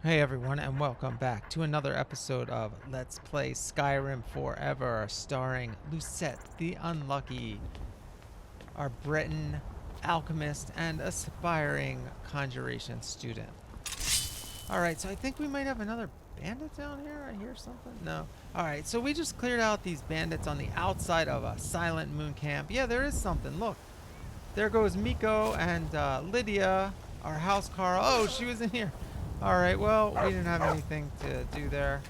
Hey everyone, and welcome back to another episode of Let's Play Skyrim Forever, starring Lucette the Unlucky, our Breton alchemist and aspiring conjuration student. Alright, so I think we might have another bandit down here. I hear something. No. Alright, so we just cleared out these bandits on the outside of a silent moon camp. Yeah, there is something. Look, there goes Miko and Lydia, our house Carl. Oh, she was in here. Alright, well, we didn't have anything to do there.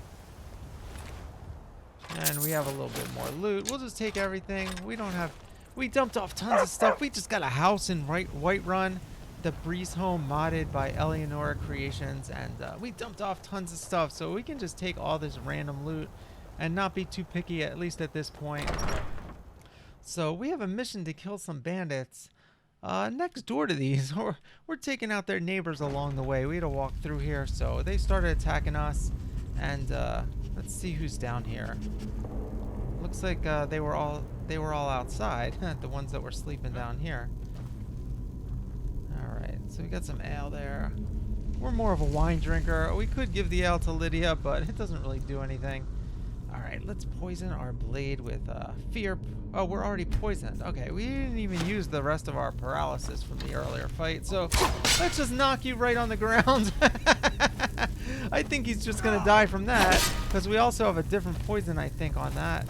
And we have a little bit more loot. We'll just take everything. We dumped off tons of stuff. We just got a house in Whiterun, the Breeze home modded by Eleonora Creations. And we dumped off tons of stuff. So we can just take all this random loot and not be too picky, at least at this point. So we have a mission to kill some bandits. Next door to these, we're taking out their neighbors along the way. We had to walk through here, so they started attacking us. And let's see who's down here. Looks like they were all outside. The ones that were sleeping down here. All right, so we got some ale there. We're more of a wine drinker. We could give the ale to Lydia, but it doesn't really do anything. All right, let's poison our blade with fear. Oh, we're already poisoned. Okay, we didn't even use the rest of our paralysis from the earlier fight. So let's just knock you right on the ground. I think he's just going to die from that because we also have a different poison, I think, on that.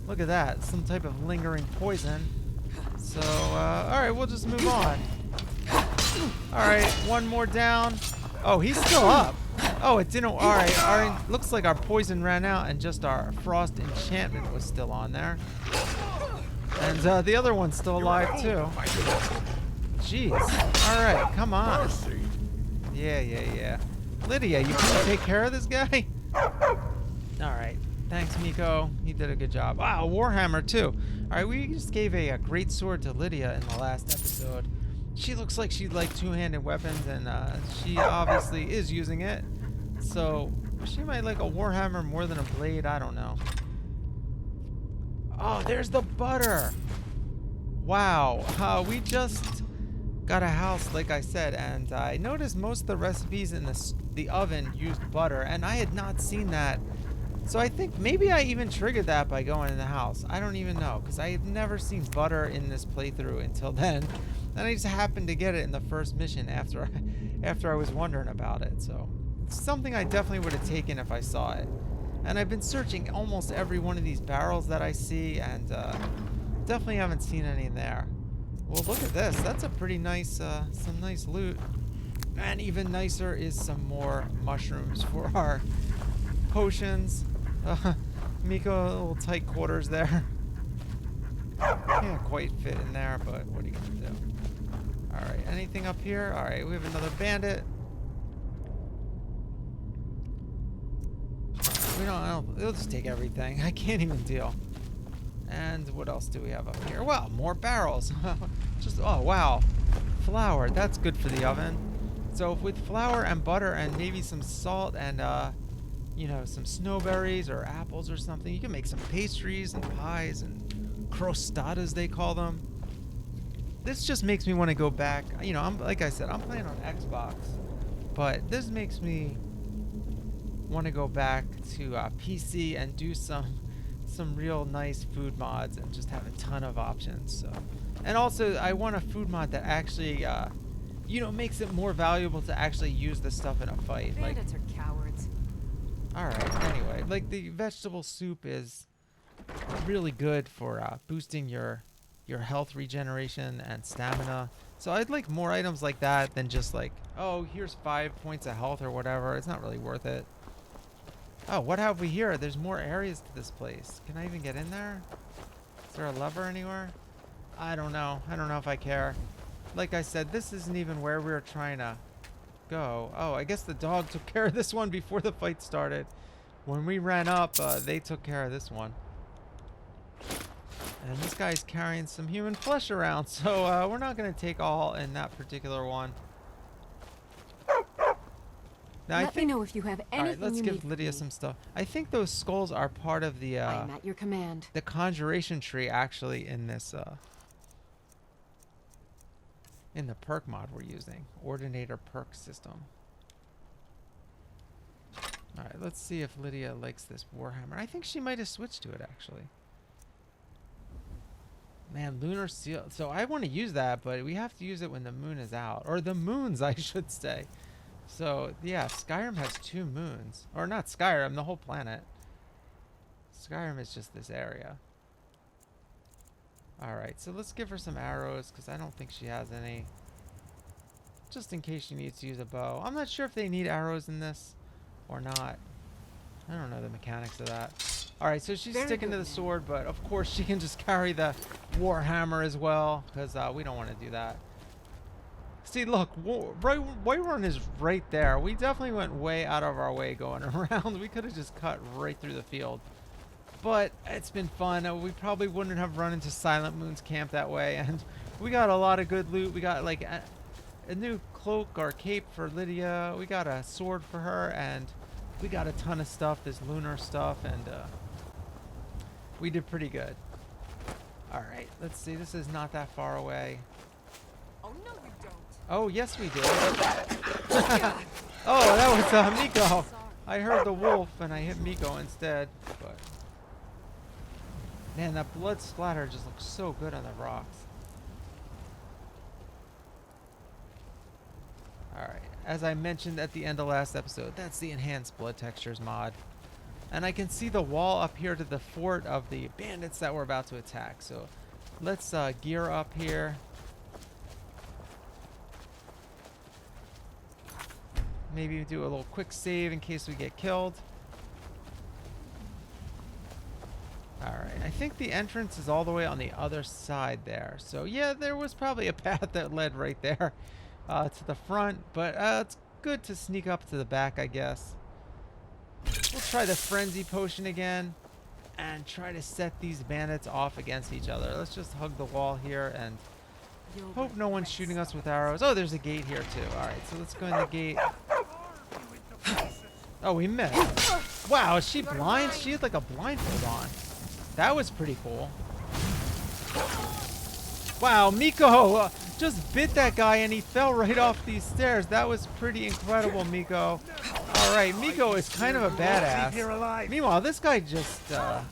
Look at that. Some type of lingering poison. So, all right, we'll just move on. All right, one more down. Oh, he's still up. Oh, it didn't. All right, looks like our poison ran out and just our frost enchantment was still on there. And the other one's still alive too. Jeez. All right, come on. Yeah. Lydia, you can take care of this guy? All right. Thanks, Miko. You did a good job. Wow, Warhammer too. All right, we just gave a great sword to Lydia in the last episode. She looks like she liked two-handed weapons, and she obviously is using it. So she might like a Warhammer more than a blade. I don't know. Oh, there's the butter. Wow. We just got a house, like I said, and I noticed most of the recipes in the oven used butter, and I had not seen that. So I think maybe I even triggered that by going in the house. I don't even know, because I had never seen butter in this playthrough until then. And I just happened to get it in the first mission after I was wondering about it. So it's something I definitely would have taken if I saw it. And I've been searching almost every one of these barrels that I see, and definitely haven't seen any in there. Well, look at this. That's a pretty nice, some nice loot. And even nicer is some more mushrooms for our potions. Miko, a little tight quarters there. Can't quite fit in there, but what are you gonna do? Alright, anything up here? Alright, we have another bandit. We'll just take everything. I can't even deal. And what else do we have up here? Well, more barrels. Oh wow. Flour, that's good for the oven. So with flour and butter and maybe some salt and you know, some snowberries or apples or something, you can make some pastries and pies and crostadas, they call them. This just makes me want to go back. You know, like I said, I'm playing on Xbox, but this makes me want to go back to PC and do some real nice food mods and just have a ton of options. So, and also I want a food mod that actually, you know, makes it more valuable to actually use this stuff in a fight. Bandits are cowards. Alright, anyway, like the vegetable soup is really good for boosting your health regeneration and stamina. So I'd like more items like that than just like, oh, here's 5 points of health or whatever. It's not really worth it. Oh, what have we here? There's more areas to this place. Can I even get in there? Is there a lever anywhere? I don't know. I don't know if I care. Like I said, this isn't even where we were trying to go. Oh, I guess the dog took care of this one before the fight started. When we ran up, they took care of this one. And this guy's carrying some human flesh around, so we're not going to take all in that particular one. Now, Let me know if you have anything. All right, let's give Lydia some stuff. I think those skulls are part of the I am at your command. The conjuration tree, actually, in this in the perk mod we're using, Ordinator perk system. Alright, let's see if Lydia likes this Warhammer. I think she might have switched to it, actually. Man, lunar seal. So I want to use that, but we have to use it when the moon is out. Or the moons, I should say. So, yeah, Skyrim has 2 moons. Or not Skyrim, the whole planet. Skyrim is just this area. Alright, so let's give her some arrows, because I don't think she has any. Just in case she needs to use a bow. I'm not sure if they need arrows in this or not. I don't know the mechanics of that. Alright, so she's sticking to the sword, but of course she can just carry the Warhammer as well, because we don't want to do that. See, look, Whiterun is right there. We definitely went way out of our way going around. We could have just cut right through the field. But it's been fun. We probably wouldn't have run into Silent Moon's camp that way. And we got a lot of good loot. We got like a new cloak or cape for Lydia. We got a sword for her. And we got a ton of stuff, this lunar stuff. And we did pretty good. All right, let's see. This is not that far away. Oh, no, you don't. Oh, yes, we did. Oh, that was Miko. I heard the wolf and I hit Miko instead. But man, that blood splatter just looks so good on the rocks. Alright, as I mentioned at the end of last episode, that's the enhanced blood textures mod. And I can see the wall up here to the fort of the bandits that we're about to attack. So let's gear up here. Maybe do a little quick save in case we get killed. Alright, I think the entrance is all the way on the other side there. So yeah, there was probably a path that led right there to the front. But it's good to sneak up to the back, I guess. We'll try the frenzy potion again. And try to set these bandits off against each other. Let's just hug the wall here and hope no one's shooting us with arrows. Oh, there's a gate here too. Alright, so let's go in the gate. Oh, we missed. Wow, is she blind? She had like a blindfold on. That was pretty cool. Wow, Miko just bit that guy and he fell right off these stairs. That was pretty incredible, Miko. All right, Miko is kind of a badass. Meanwhile, this guy just... all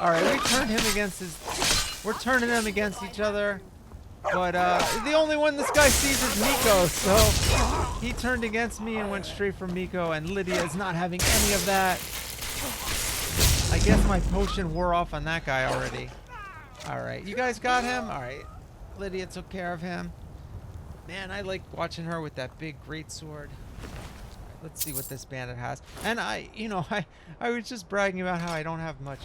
right, we turned him against his... We're turning them against each other. But the only one this guy sees is Miko, so he turned against me and went straight for Miko, and Lydia is not having any of that. I guess my potion wore off on that guy already. Alright, you guys got him? Alright, Lydia took care of him. Man, I like watching her with that big great sword. Let's see what this bandit has. And I was just bragging about how I don't have much...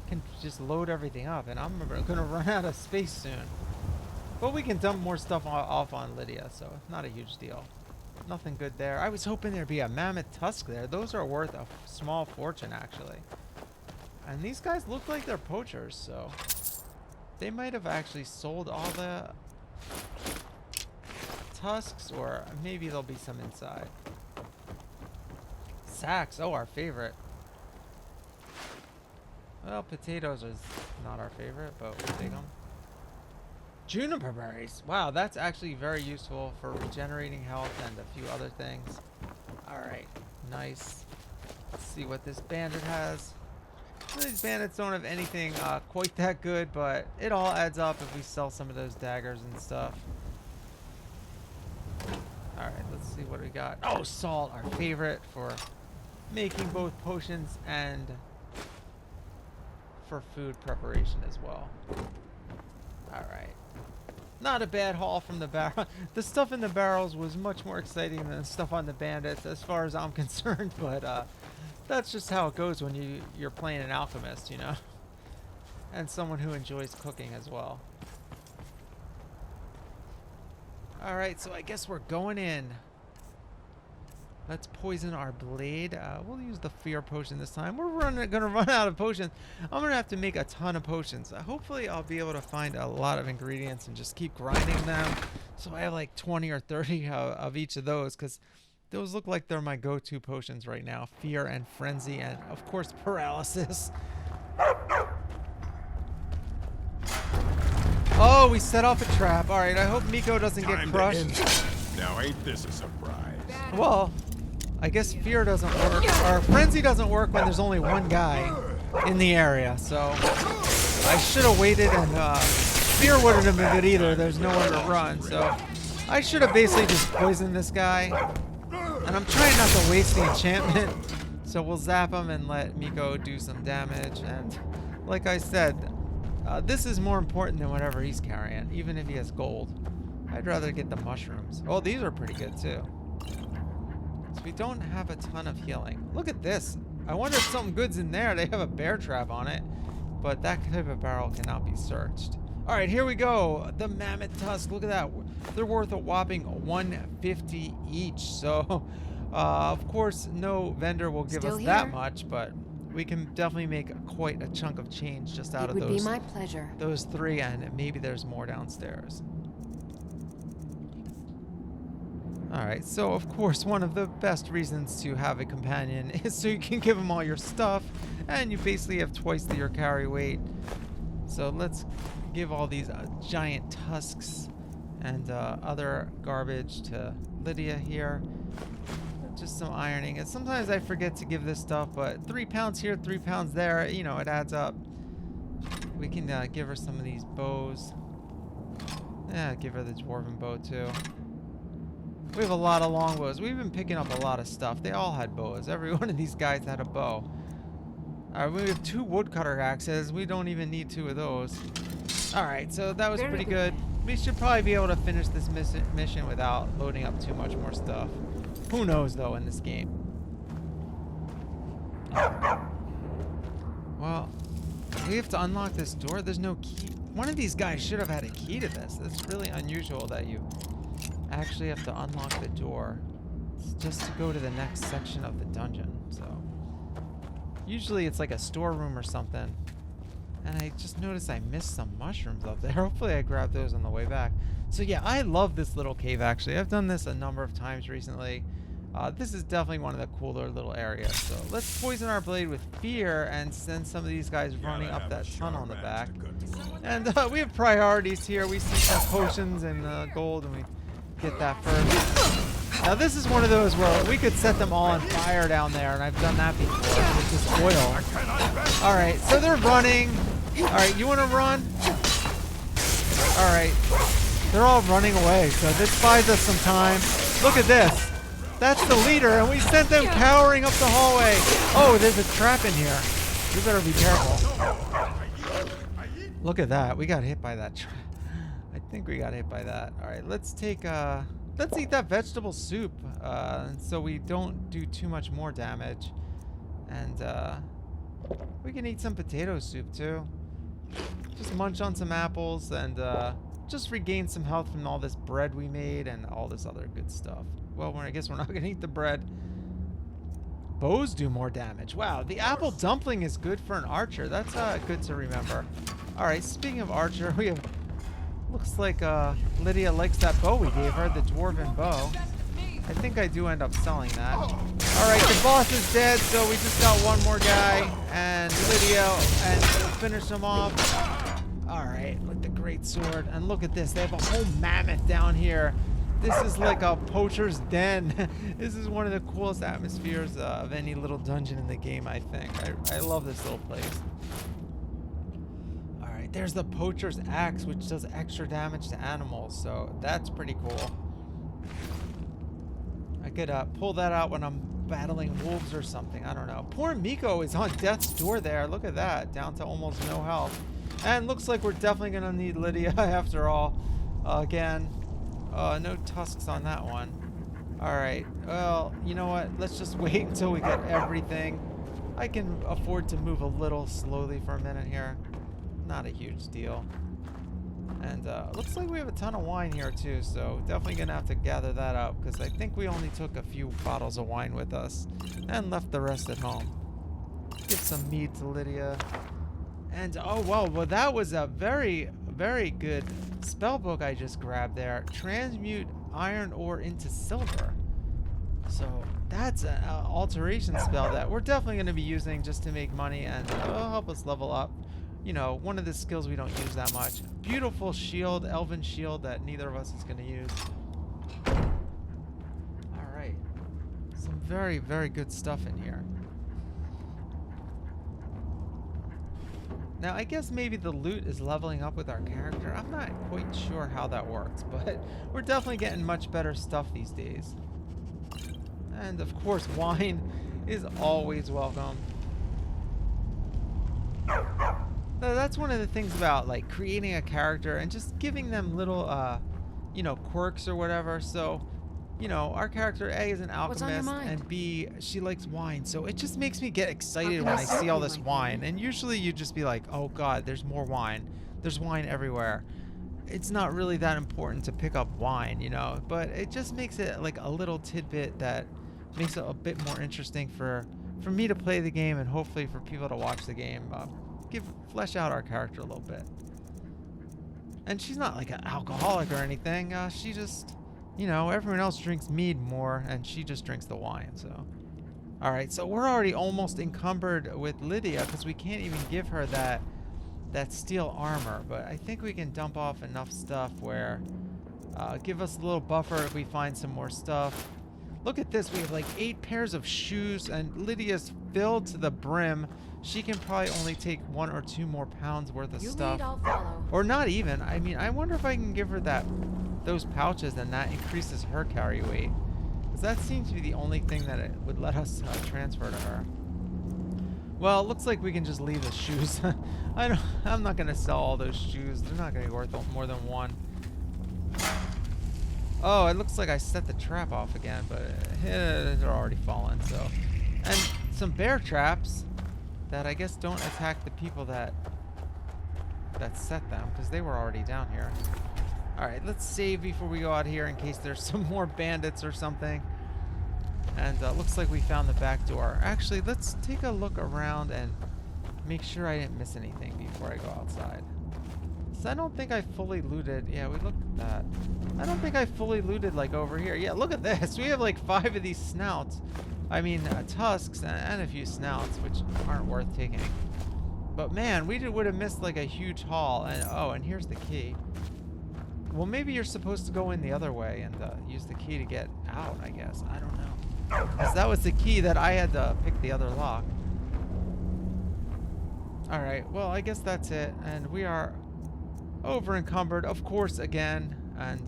can just load everything up, and I'm gonna run out of space soon. But we can dump more stuff off on Lydia, so not a huge deal. Nothing good there. I was hoping there'd be a mammoth tusk there. Those are worth a small fortune, actually. And these guys look like they're poachers, so they might have actually sold all the tusks, or maybe there'll be some inside. Sacks, oh, our favorite. Well, potatoes is not our favorite, but we'll take them. Juniper berries. Wow, that's actually very useful for regenerating health and a few other things. Alright, nice. Let's see what this bandit has. These bandits don't have anything quite that good, but it all adds up if we sell some of those daggers and stuff. Alright, let's see what we got. Oh, salt, our favorite for making both potions and for food preparation as well. Alright. Not a bad haul from the barrel. The stuff in the barrels was much more exciting than the stuff on the bandits as far as I'm concerned, but that's just how it goes when you're playing an alchemist, you know? And someone who enjoys cooking as well. Alright, so I guess we're going in. Let's poison our blade. We'll use the fear potion this time. We're gonna run out of potions. I'm gonna have to make a ton of potions. Hopefully I'll be able to find a lot of ingredients and just keep grinding them. So I have like 20 or 30 of each of those, because those look like they're my go-to potions right now. Fear and frenzy and of course paralysis. Oh, we set off a trap. All right, I hope Miko doesn't get crushed. Now ain't this a surprise? Well, I guess fear doesn't work, or frenzy doesn't work when there's only one guy in the area. So I should have waited, and fear wouldn't have been good either. There's nowhere to run, so I should have basically just poisoned this guy. And I'm trying not to waste the enchantment, so we'll zap him and let Miko do some damage. And like I said, this is more important than whatever he's carrying, even if he has gold. I'd rather get the mushrooms. Oh, these are pretty good too. So we don't have a ton of healing. Look at this. I wonder if something good's in there. They have a bear trap on it, but that type of barrel cannot be searched. All right, here we go. The mammoth tusk. Look at that. They're worth a whopping 150 each. So, of course, no vendor will give us that much, but we can definitely make quite a chunk of change just out of those. It would be my pleasure. Those three, and maybe there's more downstairs. All right, so of course, one of the best reasons to have a companion is so you can give them all your stuff, and you basically have twice your carry weight. So let's give all these giant tusks and other garbage to Lydia here. Just some ironing. And sometimes I forget to give this stuff, but 3 pounds here, 3 pounds there, you know, it adds up. We can give her some of these bows. Yeah, give her the dwarven bow too. We have a lot of longbows. We've been picking up a lot of stuff. They all had bows. Every one of these guys had a bow. Alright, we have 2 woodcutter axes. We don't even need 2 of those. Alright, so that was pretty good. We should probably be able to finish this mission without loading up too much more stuff. Who knows, though, in this game. Well, we have to unlock this door. There's no key. One of these guys should have had a key to this. It's really unusual that you actually have to unlock the door just to go to the next section of the dungeon. So usually it's like a storeroom or something. And I just noticed I missed some mushrooms up there. Hopefully I grabbed those on the way back. So yeah, I love this little cave actually. I've done this a number of times recently. This is definitely one of the cooler little areas. So let's poison our blade with fear and send some of these guys running up that tunnel in the back. And we have priorities here. We see some potions and gold, and we get that first. Now this is one of those where we could set them all on fire down there, and I've done that before with this oil. Alright, so they're running. Alright, you want to run? Alright. They're all running away, so this buys us some time. Look at this. That's the leader, and we sent them cowering up the hallway. Oh, there's a trap in here. We better be careful. Look at that. We got hit by that trap. I think we got hit by that. Alright, let's take let's eat that vegetable soup so we don't do too much more damage. And we can eat some potato soup too. Just munch on some apples and just regain some health from all this bread we made and all this other good stuff. Well, I guess we're not gonna eat the bread. Bows do more damage. Wow, the apple dumpling is good for an archer. That's good to remember. Alright, speaking of archer, we have... Looks like Lydia likes that bow we gave her, the dwarven bow. I think I do end up selling that. Alright, the boss is dead, so we just got one more guy. And Lydia, and we'll finish him off. Alright, with the great sword. And look at this, they have a whole mammoth down here. This is like a poacher's den. This is one of the coolest atmospheres of any little dungeon in the game, I think. I love this little place. Alright, there's the poacher's axe, which does extra damage to animals, so that's pretty cool. I could pull that out when I'm battling wolves or something. I don't know. Poor Miko is on death's door there. Look at that. Down to almost no health. And looks like we're definitely going to need Lydia after all. Again. No tusks on that one. Alright, well, you know what? Let's just wait until we get everything. I can afford to move a little slowly for a minute here. Not a huge deal. And looks like we have a ton of wine here too, so definitely gonna have to gather that up because I think we only took a few bottles of wine with us and left the rest at home. Give some mead to Lydia. And oh well, that was a very, very good spell book I just grabbed there. Transmute iron ore into silver. So that's an alteration spell that we're definitely going to be using just to make money, and it'll help us level up. You know, one of the skills we don't use that much. Beautiful shield, elven shield that neither of us is going to use. Alright. Some very, very good stuff in here. Now, I guess maybe the loot is leveling up with our character. I'm not quite sure how that works, but we're definitely getting much better stuff these days. And of course, wine is always welcome. Now, that's one of the things about like creating a character and just giving them little, you know, quirks or whatever. So, you know, our character A is an What's on your alchemist, mind? and B, she likes wine. So it just makes me get excited can when I I serve see all you, this my wine. friend? And usually you just be like, oh God, there's more wine. There's wine everywhere. It's not really that important to pick up wine, you know, but it just makes it like a little tidbit that makes it a bit more interesting for me to play the game and hopefully for people to watch the game. Flesh out our character a little bit. And she's not like an alcoholic or anything. She just, you know, everyone else drinks mead more, and she just drinks the wine. So, all right. So we're already almost encumbered with Lydia because we can't even give her that steel armor. But I think we can dump off enough stuff where give us a little buffer if we find some more stuff. Look at this. We have like 8 pairs of shoes, and Lydia's filled to the brim. She can probably only take 1 or 2 more pounds worth of You stuff. lead, I'll follow. Or not even. I mean, I wonder if I can give her those pouches, and that increases her carry weight. Because that seems to be the only thing that it would let us transfer to her. Well, it looks like we can just leave the shoes. I'm not going to sell all those shoes. They're not going to be worth more than 1. Oh, it looks like I set the trap off again, but they're already fallen. So, and some bear traps that I guess don't attack the people that set them, because they were already down here. All right, let's save before we go out here in case there's some more bandits or something. And looks like we found the back door. Actually, let's take a look around and make sure I didn't miss anything before I go outside. So I don't think I fully looted. Yeah, we looked at that. I don't think I fully looted like over here. Yeah, look at this. We have like 5 of these snouts. I mean, tusks and a few snouts, which aren't worth taking. But man, we would have missed like a huge haul. And oh, and here's the key. Well, maybe you're supposed to go in the other way and use the key to get out, I guess. I don't know. Because that was the key that I had to pick the other lock. All right, well, I guess that's it. And we are over encumbered, of course, again. And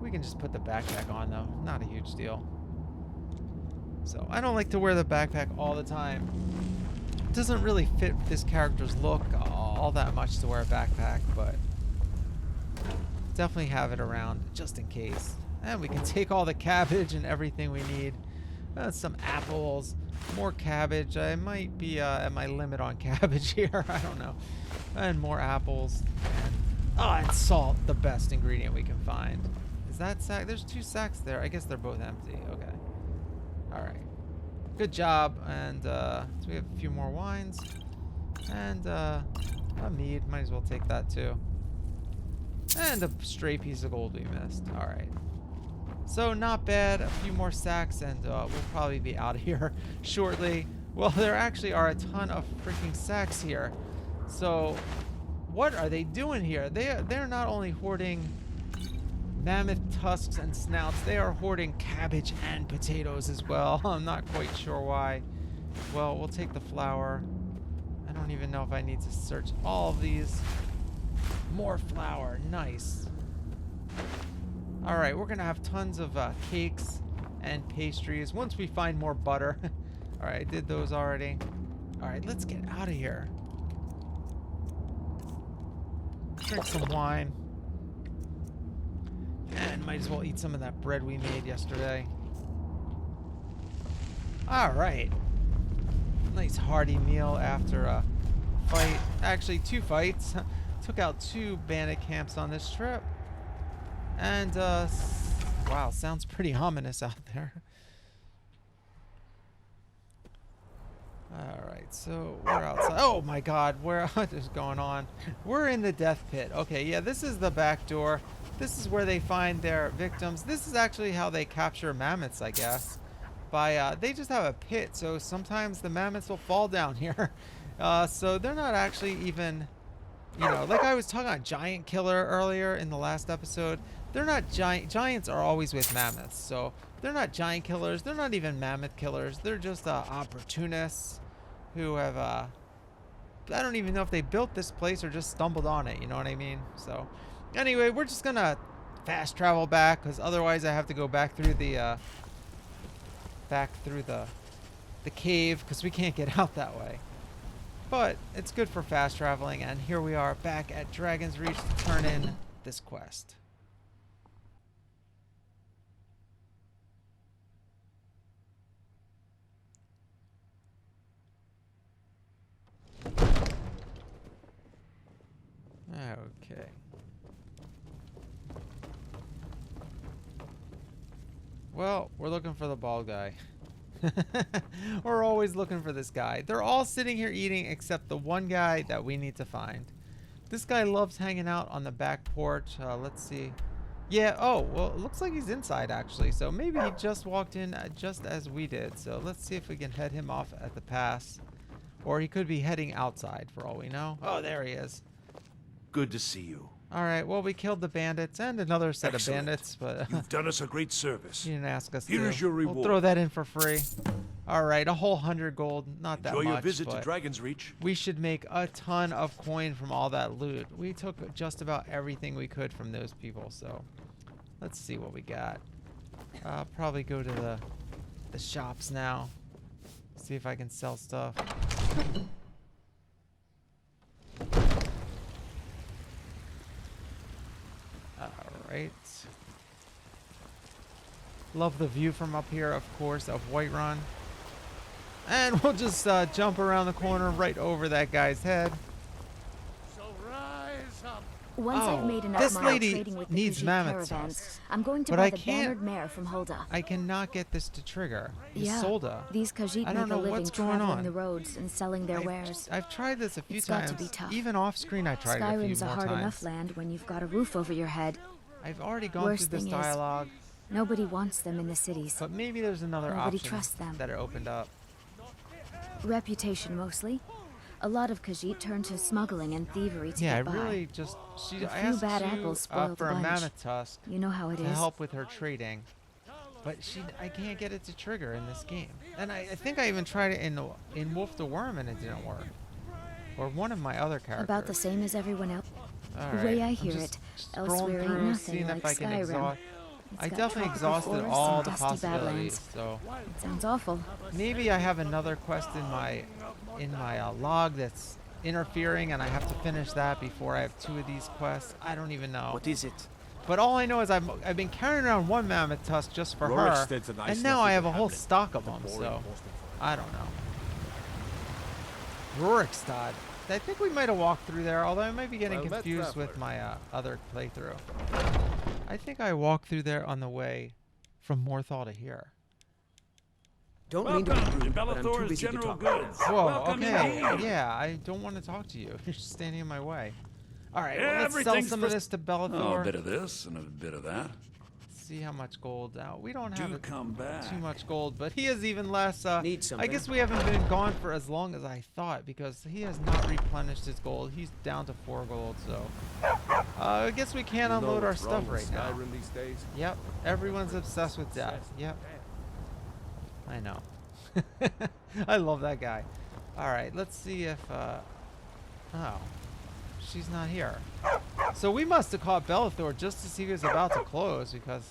we can just put the backpack on, though. Not a huge deal. So I don't like to wear the backpack all the time. It doesn't really fit this character's look all that much to wear a backpack, but definitely have it around just in case. And we can take all the cabbage and everything we need. Some apples, more cabbage. I might be at my limit on cabbage here. I don't know. And more apples. And salt, the best ingredient we can find. Is that sack? There's 2 sacks there. I guess they're both empty. Okay. All right. Good job. And so we have a few more wines. And a mead. Might as well take that too. And a stray piece of gold we missed. All right. So not bad. A few more sacks and we'll probably be out of here shortly. Well, there actually are a ton of freaking sacks here. So what are they doing here? They're not only hoarding mammoth tusks and snouts, they are hoarding cabbage and potatoes as well. I'm not quite sure why. Well, we'll take the flour. I don't even know if I need to search all of these. More flour. Nice. All right, we're gonna have tons of cakes and pastries once we find more butter. All right, I did those already. All right, let's get out of here. Drink some wine. And might as well eat some of that bread we made yesterday. All right. Nice hearty meal after a fight. Actually, 2 fights. Took out 2 bandit camps on this trip. And, wow, sounds pretty ominous out there. Alright, so we're outside. Oh my god, what is going on? We're in the death pit. Okay, yeah, this is the back door. This is where they find their victims. This is actually how they capture mammoths, I guess. They just have a pit, so sometimes the mammoths will fall down here. So they're not actually even, you know, like I was talking about giant killer earlier in the last episode. They're not giant. Giants are always with mammoths, so they're not giant killers. They're not even mammoth killers. They're just opportunists who have I don't even know if they built this place or just stumbled on it. You know what I mean? So, anyway, we're just gonna fast travel back because otherwise I have to go back through the the cave because we can't get out that way. But it's good for fast traveling, and here we are back at Dragon's Reach to turn in this quest. Okay. Well, we're looking for the bald guy. We're always looking for this guy. They're all sitting here eating except the one guy that we need to find. This guy loves hanging out on the back porch. Let's see. Yeah, oh, well, it looks like he's inside actually. So maybe he just walked in just as we did. So let's see if we can head him off at the pass. Or he could be heading outside for all we know. Oh, there he is. Good to see you. All right, well, we killed the bandits and another set Excellent. of bandits, but You've done us a great service. you didn't ask us to. Here's your reward. We'll throw that in for free. All right, a whole 100 gold, not that Enjoy much. your visit to but Dragon's Reach. we should make a ton of coin from all that loot. We took just about everything we could from those people, so let's see what we got. I'll probably go to the shops now. See if I can sell stuff. Alright. Love the view from up here, of course, of Whiterun. And we'll just jump around the corner right over that guy's head. So rise up. Once I've made enough this money lady trading with the needs Khajiit mammoth caravans, tusks. I'm going to But buy I the can't- bannered mare from Hulda. I cannot get this to trigger. Yeah, Isolda. these Khajiit I don't make a know living what's going traveling on. the roads and selling their wares. I've tried this a few It's got times. to be tough. Even off screen I tried it a few Skyrim's a more hard times. enough land when you've got a roof over your head. I've already gone Worst through this thing is, dialogue, Nobody wants them in the cities. but maybe there's another Nobody option trusts them. that it opened up. Reputation mostly. A lot of Khajiit turn to smuggling and thievery to Yeah, I get by. really just I few asked bad you apples spoiled for the a bunch. mammoth tusk You know how it to is. help with her trading, but I can't get it to trigger in this game. And I think I even tried it in Wolf the Worm and it didn't work. Or one of my other characters. About the same as everyone else. All the right, way I I'm hear just it, scrolling elsewhere ain't through, nothing seeing like if I can Skyrim. exhaust. I got definitely tropical exhausted forests all and the dusty possibilities. badlands. So It sounds awful. maybe I have another quest in my log that's interfering, and I have to finish that before I have 2 of these quests. I don't even know. What is it? But all I know is I've been carrying around one mammoth tusk just for her, Rorikstead's a nice and now enough I have a little whole hamlet. stock of The them. boring So Boston I don't know. Rorikstead. I think we might have walked through there, although I might be getting Well met, confused with traveler. my other playthrough. I think I walked through there on the way from Morthal to here. Don't mean to be Welcome to rude, but I'm too Bellathor's busy to General talk. Goods. Whoa, Welcome okay. indeed. Yeah, I don't want to talk to you. You're just standing in my way. All right, well, let's sell Everything's some of for- this to Bellathor. Oh, a bit of this and a bit of that. See how much gold now. We don't Do have come back. too much gold, but he is even less. Need I something? guess we haven't been gone for as long as I thought because he has not replenished his gold. He's down to 4 gold, so I guess we can't unload our stuff right now. Skyrim these days. Yep, everyone's obsessed with death. Yep, I know. I love that guy. All right, let's see if. Oh, she's not here. So we must have caught Bellathor just to see he was about to close because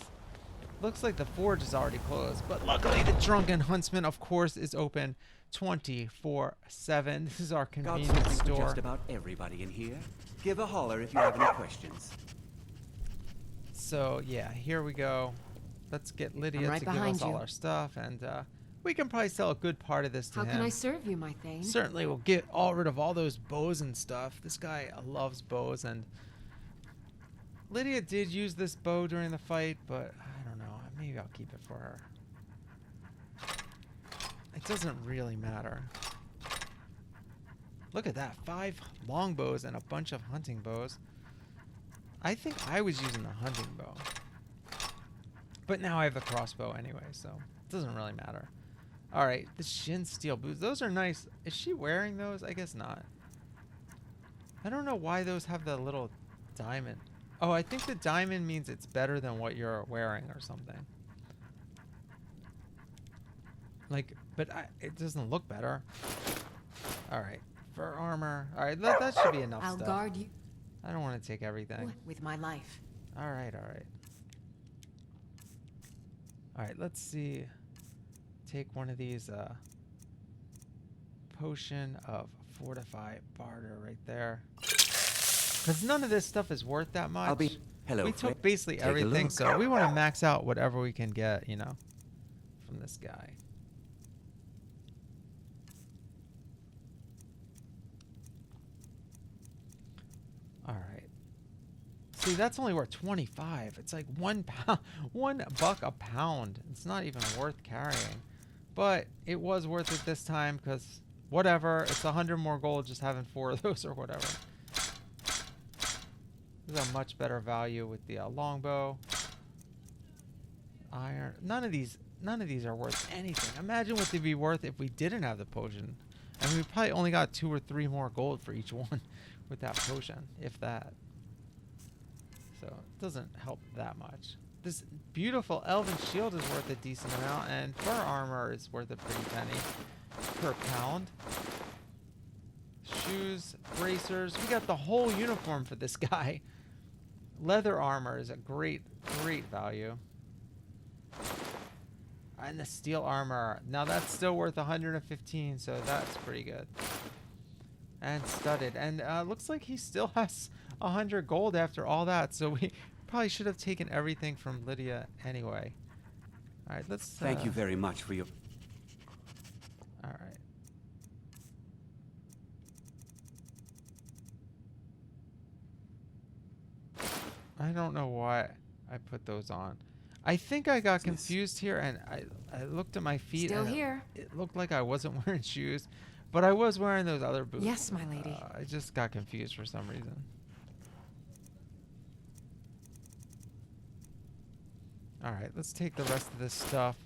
looks like the forge is already closed. But luckily the Drunken Huntsman, of course, is open 24/7. This is our Got convenience something for store. just about everybody in here. Give a holler if you have any questions. So yeah, here we go. Let's get Lydia right to give behind us all you. our stuff, and we can probably sell a good part of this to How him. can I serve you, my thane? Certainly we'll get all rid of all those bows and stuff. This guy loves bows, and Lydia did use this bow during the fight, but I don't know. Maybe I'll keep it for her. It doesn't really matter. Look at that. 5 longbows and a bunch of hunting bows. I think I was using the hunting bow. But now I have the crossbow anyway, so it doesn't really matter. All right, the shin steel boots. Those are nice. Is she wearing those? I guess not. I don't know why those have the little diamond. Oh, I think the diamond means it's better than what you're wearing or something. Like, but it doesn't look better. All right, fur armor. All right, that should be enough I'll stuff. guard you I don't want to take everything. with my life. All right, all right. All right, let's see. Take one of these potion of fortify barter right there. Because none of this stuff is worth that much. Hello, We friend. took basically Take a everything, look. so we want to max out whatever we can get, you know, from this guy. All right. See, that's only worth 25. It's like £1, $1 a pound. It's not even worth carrying, but it was worth it this time because whatever. It's 100 more gold just having 4 of those or whatever. This is a much better value with the longbow. Iron. None of these are worth anything. Imagine what they'd be worth if we didn't have the potion. I mean, we probably only got 2 or 3 more gold for each one with that potion, if that. So it doesn't help that much. This beautiful elven shield is worth a decent amount, and fur armor is worth a pretty penny per pound. Shoes, bracers. We got the whole uniform for this guy. Leather armor is a great value. And the steel armor. Now that's still worth 115, so that's pretty good. And studded. And looks like he still has 100 gold after all that, so we probably should have taken everything from Lydia anyway. All right, let's... Thank you very much for your... All right. I don't know why I put those on. I think I got confused here, and I looked at my feet. Still and here. It looked like I wasn't wearing shoes, but I was wearing those other boots. Yes, my lady. I just got confused for some reason. All right, let's take the rest of this stuff.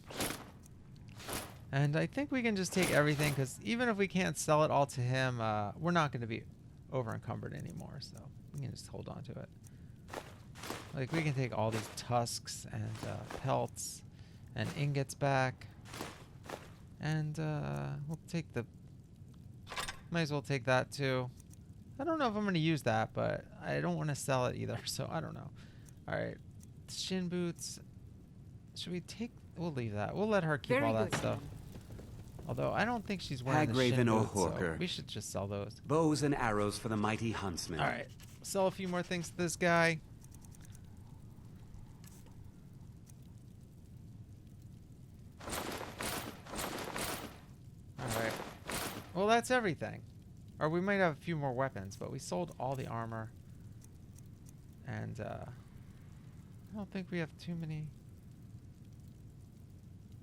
And I think we can just take everything, because even if we can't sell it all to him, we're not going to be over encumbered anymore, so we can just hold on to it. Like, we can take all these tusks and pelts and ingots back. And we'll take the... Might as well take that too. I don't know if I'm going to use that, but I don't want to sell it either, so I don't know. Alright. Shin boots. Should we take... We'll leave that. We'll let her keep Very all that good, stuff. ma'am. Although, I don't think she's wearing the shin Hagraven or boots, so Horker. we should just sell those. Bows and arrows for the mighty huntsman. Alright. Sell a few more things to this guy. Alright. Well, that's everything. Or we might have a few more weapons, but we sold all the armor. And, I don't think we have too many.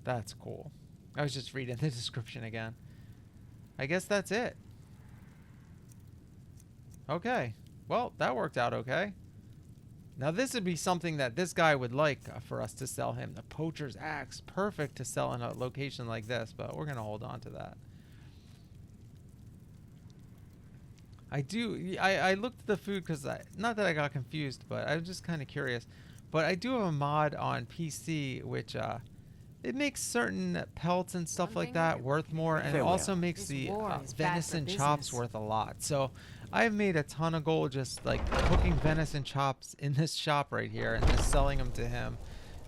That's cool. I was just reading the description again. I guess that's it. Okay. Well, that worked out okay. Now this would be something that this guy would like for us to sell him. The poacher's axe. Perfect to sell in a location like this, but we're going to hold on to that. I looked at the food because not that I got confused, but I was just kind of curious. But I do have a mod on PC which it makes certain pelts and stuff like that worth more, and it Farewell. also makes This the war is bad for venison chops business. worth a lot. So I've made a ton of gold just like cooking venison chops in this shop right here and just selling them to him.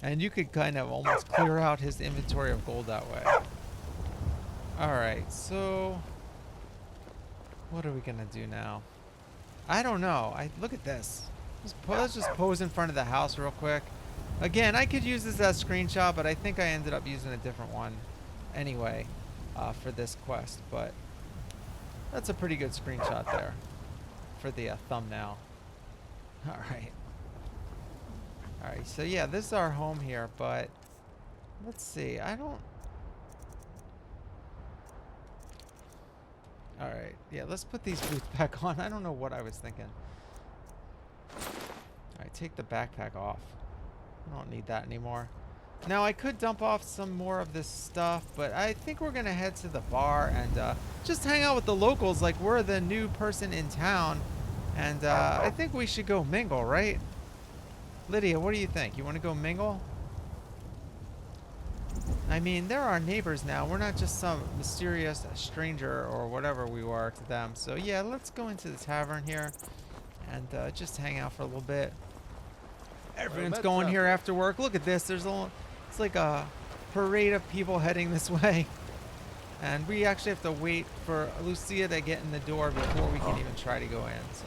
And you could kind of almost clear out his inventory of gold that way. Alright, so what are we gonna do now? I don't know. Look at this. Let's just pose in front of the house real quick. Again, I could use this as a screenshot, but I think I ended up using a different one anyway for this quest. But that's a pretty good screenshot there for the thumbnail. All right. All right. So yeah, this is our home here, but let's see. I don't. All right. Yeah, let's put these boots back on. I don't know what I was thinking. All right, take the backpack off. I don't need that anymore. Now, I could dump off some more of this stuff, but I think we're going to head to the bar and just hang out with the locals like we're the new person in town. And I think we should go mingle, right? Lydia, what do you think? You want to go mingle? I mean, they're our neighbors now. We're not just some mysterious stranger or whatever we were to them. So yeah, let's go into the tavern here and just hang out for a little bit. Everyone's going here after work. Look at this. It's like a parade of people heading this way. And we actually have to wait for Lucette to get in the door before we can even try to go in. So,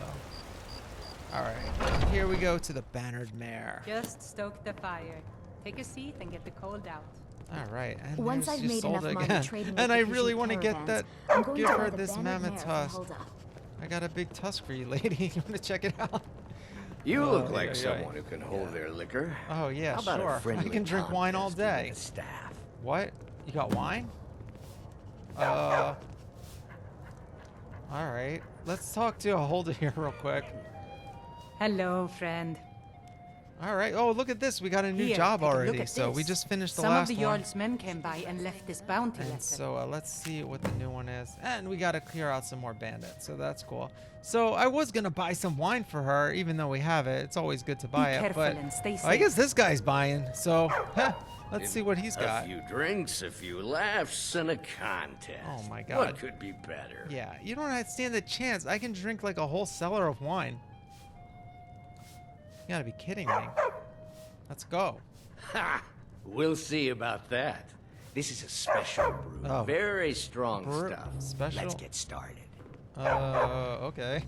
all right, here we go to the battered mare. Just stoke the fire. Take a seat and get the cold out. All right, and Once there's I've made enough Isolde money again. trading with And the I really Khajiit want to get caravans, that. I'm going Give to her buy the this banded mammoth mare from tusk. Hulda. I got a big tusk for you, lady. You want to check it out? You Oh, look like yeah, someone who can hold their liquor. Oh yeah, How about sure. a friendly I can drink wine all contest day. with the staff? What? You got wine? All right. Let's talk to a holder here real quick. Hello, friend. All right. Oh, look at this. We got a new Here, job take a look already. at So we this. just finished the Some last of the one. Jarl's men came by and left this bounty letter. And so let's see what the new one is. And we got to clear out some more bandits. So that's cool. So I was going to buy some wine for her, even though we have it. It's always good to buy it. careful But and stay I guess safe. this guy's buying. So let's see what he's got. A few drinks, a few laughs, and a contest. Oh my God. What could be better? Yeah, you don't have to stand a chance. I can drink like a whole cellar of wine. You gotta be kidding me. Let's go. Ha! We'll see about that. This is a special brew. Oh. Very strong Brew- stuff. special? Let's get started. Okay.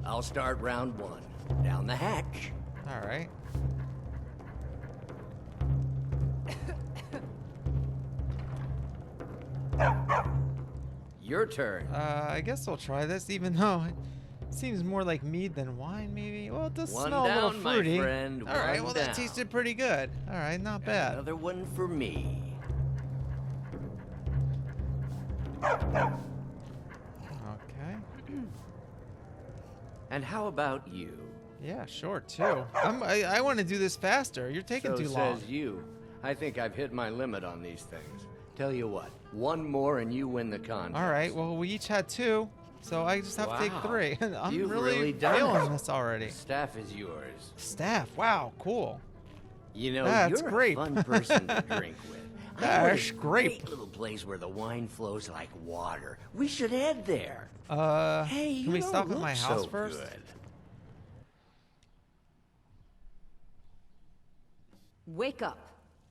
I'll start round one. Down the hatch. All right. Your turn. I guess I'll try this, even though it seems more like mead than wine, maybe. Well, it does One smell a little down, my fruity. friend, All right, one well, that down. tasted pretty good. All right, not bad. Another one for me. Okay. And how about you? Yeah, sure, too. I want to do this faster. You're taking So too long. says you. I think I've hit my limit on these things. Tell you what, one more and you win the contest. All right, well, we each had 2, so I just have to take Wow. 3. I'm You've really really done feeling it. this already. The staff is yours. Staff, wow, cool. You know, That's you're great. a fun person to drink with. I know That's a great. great little place where the wine flows like water. We should head there. Hey, can we you stop don't at my look house so first? good. Wake up.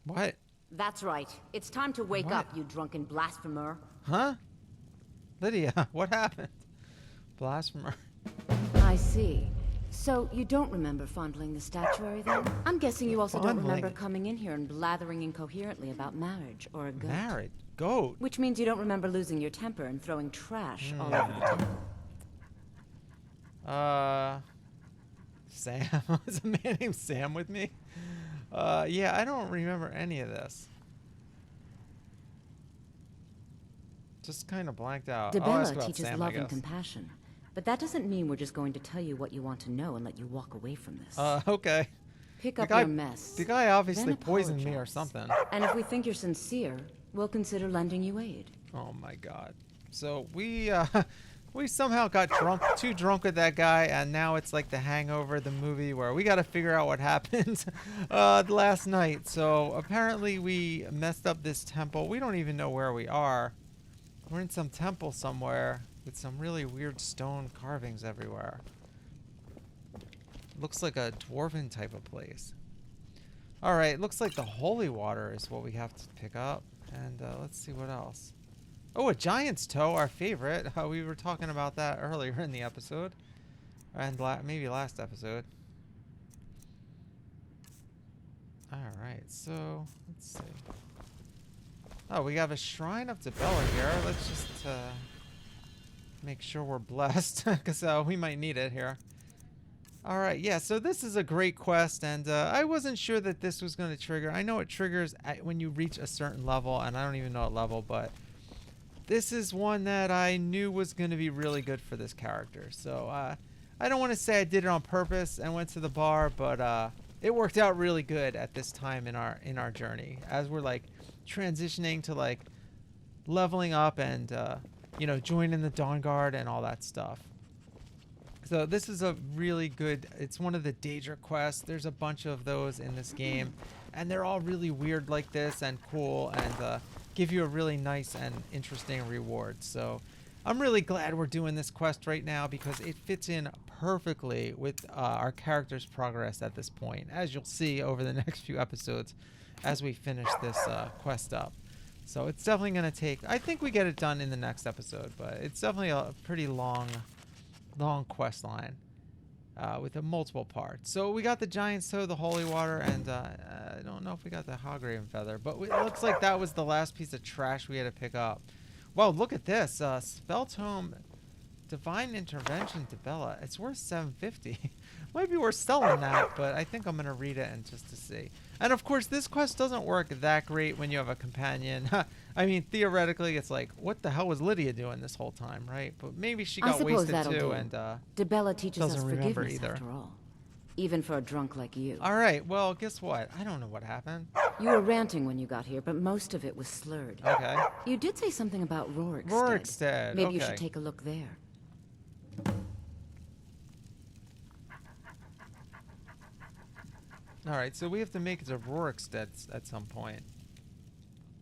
What? That's right. It's time to wake What? up, you drunken blasphemer. Huh? Lydia, what happened? Blasphemer. I see. So, you don't remember fondling the statuary then? I'm guessing you also don't remember Fondling? coming in here and blathering incoherently about marriage or a goat. Married? Goat? Which means you don't remember losing your temper and throwing trash all over the table. Sam? Is a man named Sam with me? Yeah, I don't remember any of this. Just kind of blanked out. I'll ask Debella about teaches Sam, I love and guess. compassion. But that doesn't mean we're just going to tell you what you want to know and let you walk away from this. Okay. Pick The up guy, your mess. the guy obviously then poisoned me or apologize. something. And if we think you're sincere, we'll consider lending you aid. Oh my God. So we we somehow got too drunk with that guy, and now it's like The Hangover, the movie, where we got to figure out what happened last night. So apparently we messed up this temple. We don't even know where we are. We're in some temple somewhere with some really weird stone carvings everywhere. Looks like a dwarven type of place. All right, looks like the holy water is what we have to pick up. And let's see what else. Oh, a giant's toe, our favorite. We were talking about that earlier in the episode. And maybe last episode. Alright, so let's see. Oh, we have a shrine of Debella here. Let's just make sure we're blessed, because we might need it here. Alright, yeah, so this is a great quest, and I wasn't sure that this was going to trigger. I know it triggers when you reach a certain level, and I don't even know what level, but this is one that I knew was going to be really good for this character. So I don't want to say I did it on purpose and went to the bar, but it worked out really good at this time in our journey, as we're like transitioning to like leveling up and you know, joining the Dawn Guard and all that stuff. So this is a really good, it's one of the Daedra quests. There's a bunch of those in this game, and they're all really weird like this and cool, and give you a really nice and interesting reward. So I'm really glad we're doing this quest right now because it fits in perfectly with our character's progress at this point, as you'll see over the next few episodes as we finish this quest up. So it's definitely going to take, I think we get it done in the next episode, but it's definitely a pretty long quest line with multiple parts. So we got the giant toe, the holy water, and I don't know if we got the Hoggraven feather, but it looks like that was the last piece of trash we had to pick up. Wow, look at this. Spell Tome, Divine Intervention to Bella. It's worth 750. Might be worth selling that, but I think I'm going to read it and just to see. And of course, this quest doesn't work that great when you have a companion. I mean, theoretically, it's like, what the hell was Lydia doing this whole time, right? But maybe she got wasted too, and Debella teaches us doesn't remember forgiveness either. after all. Even for a drunk like you. All right, well, guess what? I don't know what happened. You were ranting when you got here, but most of it was slurred. Okay. You did say something about Rorikstead. Rorikstead, Maybe you okay. should take a look there. All right, so we have to make it to Rorikstead at some point,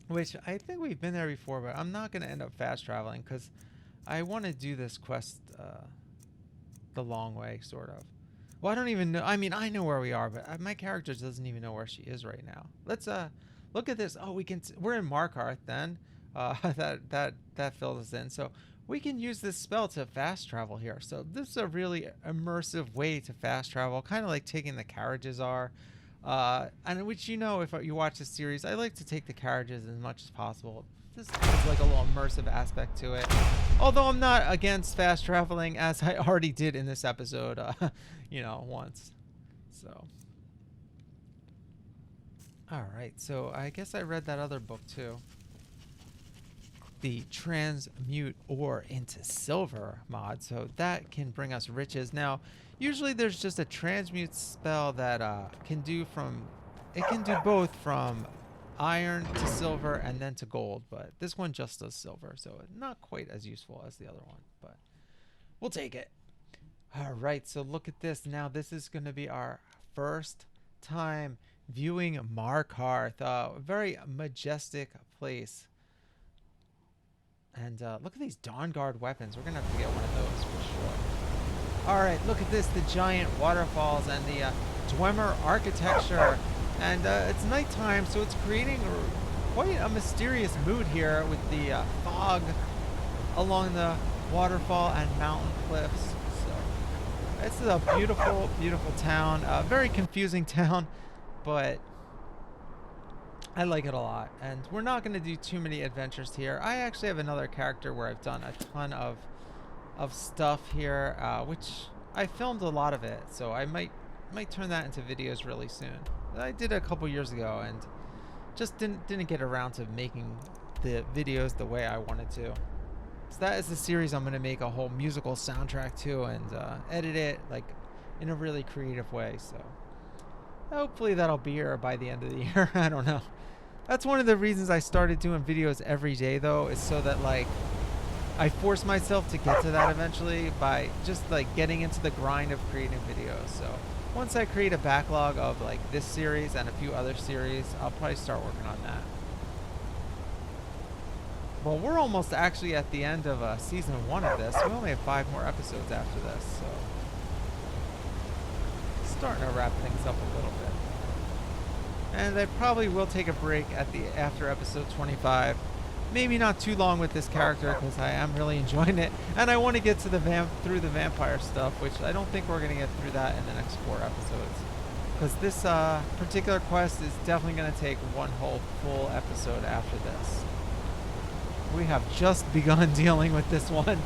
which I think we've been there before, but I'm not going to end up fast traveling because I want to do this quest the long way, sort of. Well, I don't even know. I mean, I know where we are, but my character doesn't even know where she is right now. Let's look at this. Oh, we're in Markarth then. That filled us in. So we can use this spell to fast travel here. So this is a really immersive way to fast travel, kind of like taking the carriages are. And which, you know, if you watch this series, I like to take the carriages as much as possible. This has like a little immersive aspect to it. Although I'm not against fast traveling, as I already did in this episode, you know, once. So. All right, so I guess I read that other book too. The transmute ore into silver mod, so that can bring us riches. Now, usually there's just a transmute spell that can do both from iron to silver and then to gold, but this one just does silver, so not quite as useful as the other one, but we'll take it. All right, so look at this. Now this is going to be our first time viewing Markarth, a very majestic place. And look at these Dawnguard weapons. We're going to have to get one of those for sure. All right, look at this. The giant waterfalls and the Dwemer architecture. And it's nighttime, so it's creating quite a mysterious mood here with the fog along the waterfall and mountain cliffs. So this is a beautiful, beautiful town. A very confusing town, but I like it a lot. And we're not going to do too many adventures here. I actually have another character where I've done a ton of stuff here, which I filmed a lot of it, so I might turn that into videos really soon. I did it a couple years ago and just didn't get around to making the videos the way I wanted to. So that is the series I'm going to make a whole musical soundtrack to and edit it like in a really creative way. So hopefully that'll be here by the end of the year. I don't know. That's one of the reasons I started doing videos every day, though, is so that like I force myself to get to that eventually by just like getting into the grind of creating videos. So once I create a backlog of like this series and a few other series, I'll probably start working on that. Well, we're almost actually at the end of season 1 of this. We only have 5 more episodes after this, so starting to wrap things up a little bit. And I probably will take a break after episode 25. Maybe not too long with this character because I am really enjoying it, and I want to get to through the vampire stuff, which I don't think we're going to get through that in the next 4 episodes. Because this particular quest is definitely going to take one whole full episode after this. We have just begun dealing with this one.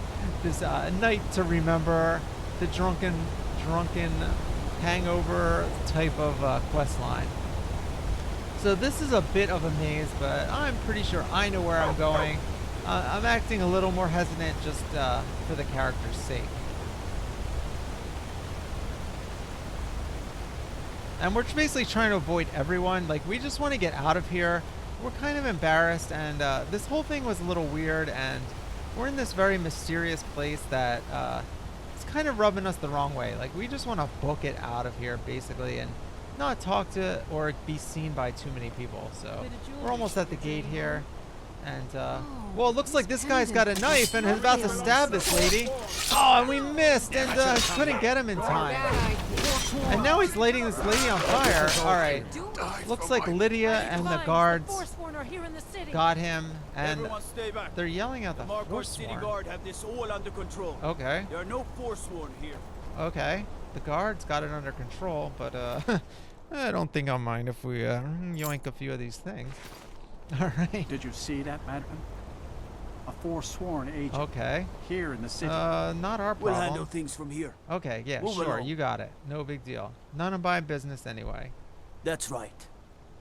This night to remember, the drunken hangover type of quest line. So this is a bit of a maze, but I'm pretty sure I know where I'm going. I'm acting a little more hesitant just for the character's sake. And we're basically trying to avoid everyone. Like, we just want to get out of here. We're kind of embarrassed, and this whole thing was a little weird, and we're in this very mysterious place that it's kind of rubbing us the wrong way. Like, we just want to book it out of here, basically, and not talk to or be seen by too many people. So we're almost at the gate here. And, well, it looks like this guy's got a knife and is about to stab this lady. Oh, and we missed, and couldn't get him in time. And now he's lighting this lady on fire. All right. Looks like Lydia and the guards got him, and they're yelling at the Forsworn. Guard have this all under control. Okay. There are no Forsworn here. Okay. The guards got it under control, but I don't think I'll mind if we yoink a few of these things. All right. Did you see that, madman? A forsworn agent. Okay. Here in the city. Not our problem. We'll handle things from here. Okay, yeah, Move sure, along. you got it. No big deal. None of my business anyway. That's right.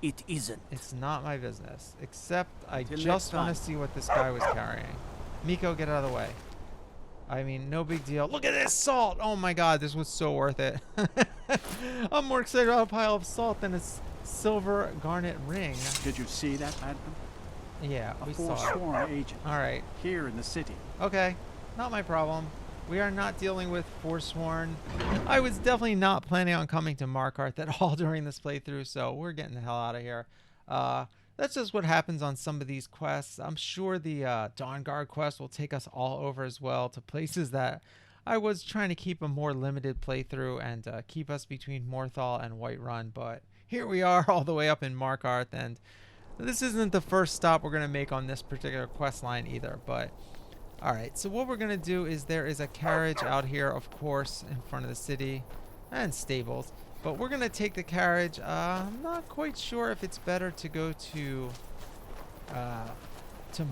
It isn't. It's not my business. Except I Till just next want time. to see what this guy was carrying. Miko, get out of the way. I mean, no big deal. Look at this salt! Oh my god, this was so worth it. I'm more excited about a pile of salt than a silver garnet ring. Did you see that, madman? Yeah, A we saw it. forsworn agent. Alright. Here in the city. Okay, not my problem. We are not dealing with Forsworn. I was definitely not planning on coming to Markarth at all during this playthrough, so we're getting the hell out of here. That's just what happens on some of these quests. I'm sure the Dawnguard quest will take us all over as well to places that I was trying to keep a more limited playthrough and keep us between Morthal and Whiterun, but here we are all the way up in Markarth, and this isn't the first stop we're going to make on this particular quest line either, but alright, so what we're going to do is there is a carriage out here, of course, in front of the city and stables, but we're going to take the carriage. I'm not quite sure if it's better to go to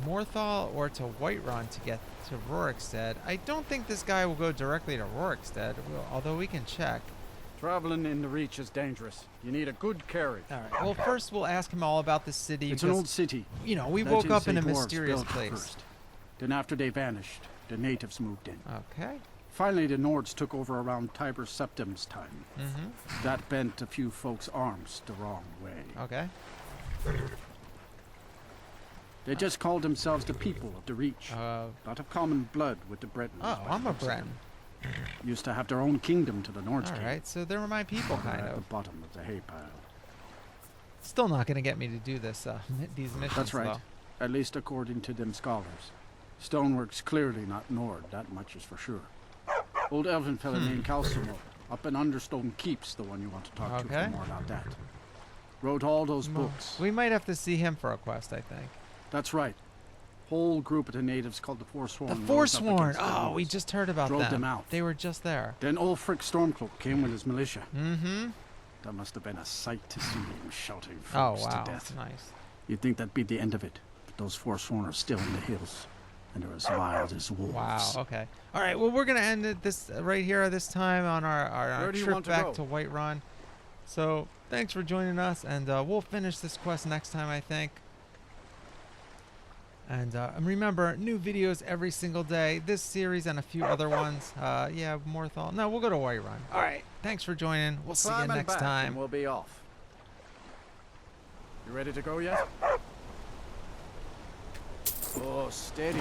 Morthal or to Whiterun to get to Rorikstead. I don't think this guy will go directly to Rorikstead, although we can check. Traveling in the Reach is dangerous. You need a good carriage. All right. Well, first we'll ask him all about the city. It's an because, old city. you know, we Legends woke up say in a dwarves mysterious built it place. first. Then after they vanished, the natives moved in. Okay. Finally, the Nords took over around Tiber Septim's time. Mm-hmm. That bent a few folks' arms the wrong way. Okay. They just called themselves the people of the Reach. Lot of common blood with the Bretons. Oh, by I'm the a looks of Breton. them. Used to have their own kingdom to the north. All right, so they're my people, kind At the of. bottom of the hay pile. Still not going to get me to do this, these missions, That's right. though. At least according to them scholars. Stonework's clearly not Nord, that much is for sure. Old elven fella named Calcimo, up in Understone Keep's the one you want to talk to Okay. for more about that. Wrote all those books. We might have to see him for a quest, I think. That's right. Whole group of the natives called the Forsworn. The rose up Forsworn! against the Oh, we Nords. just heard about Drove them out. They were just there. Then Ulfric Stormcloak came with his militia. Mm-hmm. That must have been a sight to see him shouting Oh, folks wow. to death. Nice. You'd think that'd be the end of it, but those Forsworn are still in the hills, and they're as wild as wolves. Wow, okay. All right, well, we're going to end it this right here this time on our Where do you trip want to back go? to Whiterun. So, thanks for joining us, and we'll finish this quest next time, I think. And remember, new videos every single day. This series and a few other ones. Yeah, Morthal. No, we'll go to Whiterun. All right, thanks for joining. We'll see you Climb and next back, time. and we'll be off. You ready to go yet? Oh, steady.